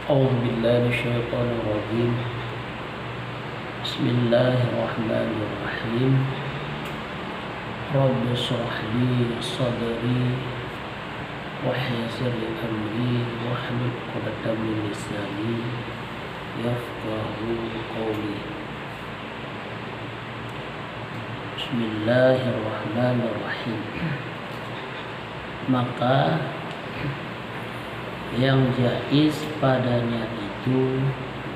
أعوذ بالله من الشيطان الرجيم. بسم الله الرحمن الرحيم. رب اشرح لي صدري ويسر لي أمري واحلل عقدة من لساني يفقهوا قولي. بسم الله الرحمن الرحيم. Maka yang jaiz padanya itu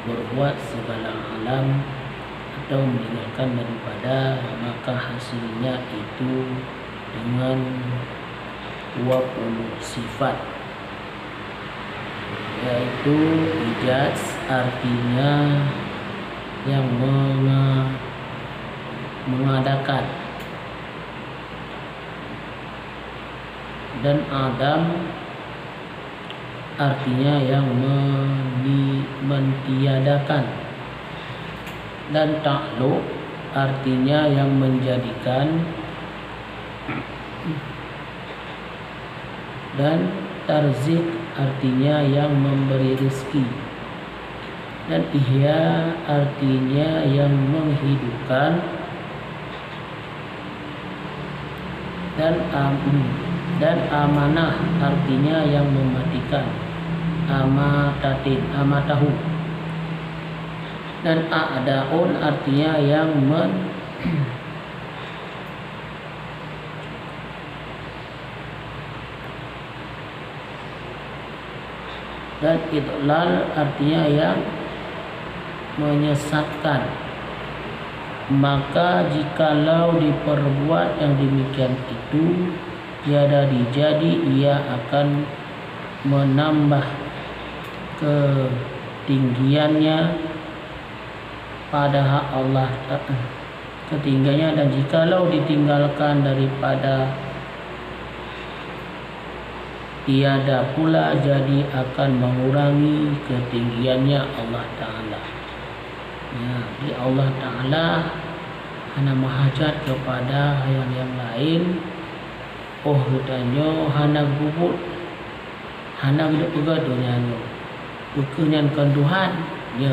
berbuat segala alam atau meninggalkan daripada, maka hasilnya itu dengan 20 sifat, yaitu ijaz artinya yang mengadakan, dan adam artinya yang mentiadakan, dan ta'luq artinya yang menjadikan, dan tarzik artinya yang memberi rezeki, dan ihya artinya yang menghidupkan, dan amanah artinya yang mematikan, amatahu, dan a'daun artinya yang dan idlal artinya yang menyesatkan. Maka jikalau diperbuat yang demikian itu tiada dijadi, ia akan menambah ketinggiannya pada hak Allah, ketinggiannya, dan jikalau ditinggalkan daripada tiada pula jadi akan mengurangi ketinggiannya Allah Ta'ala. Ya, di Allah Ta'ala hana mahajat kepada yang lain. Oh hutanyo hana gubut, hana hidup pegat dunianya, bukankan Tuhan. Ya,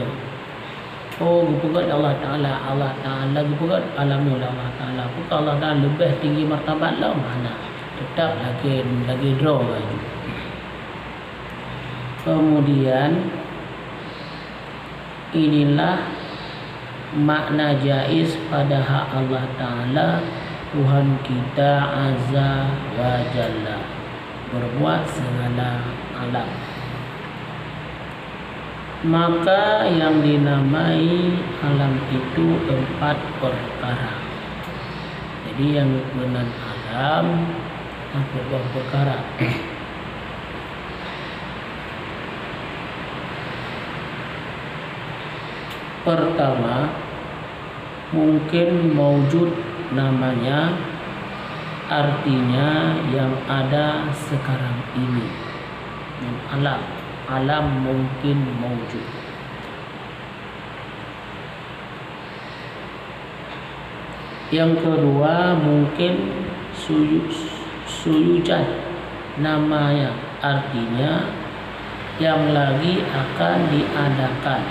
oh gupegat Allah Ta'ala, Allah Ta'ala gupegat alamnya Allah Ta'ala. Bukan Allah Ta'ala lebih tinggi martabat lah mana, tetap lagi draw lagi. Kemudian inilah makna jaiz pada hak Allah Ta'ala, Tuhan kita Azza wa Jalla, berbuat segala alam. Maka yang dinamai alam itu 4 perkara. Jadi yang berkenan alam 4 perkara. Pertama, mungkin maujud namanya, artinya yang ada sekarang ini. Alam mungkin maujud. Yang kedua, mungkin suyujan namanya, artinya yang lagi akan diadakan.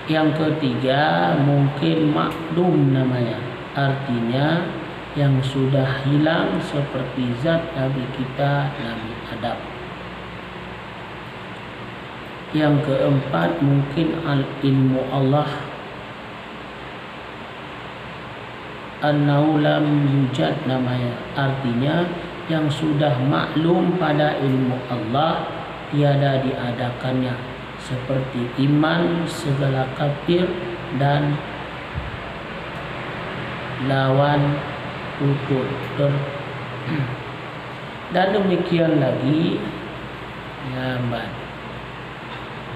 Yang ketiga, mungkin makdum namanya, artinya yang sudah hilang, seperti zat Nabi kita Nabi Adam. Yang keempat, mungkin ilmu Allah, annahu lam yujad namanya, artinya yang sudah maklum pada ilmu Allah tiada diadakannya, seperti iman segala kafir dan lawan kufur. Dan demikian lagi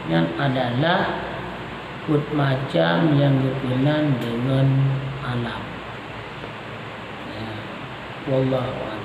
yang adalah macam yang berkenan dengan alam. Ya, wallahu a'lam.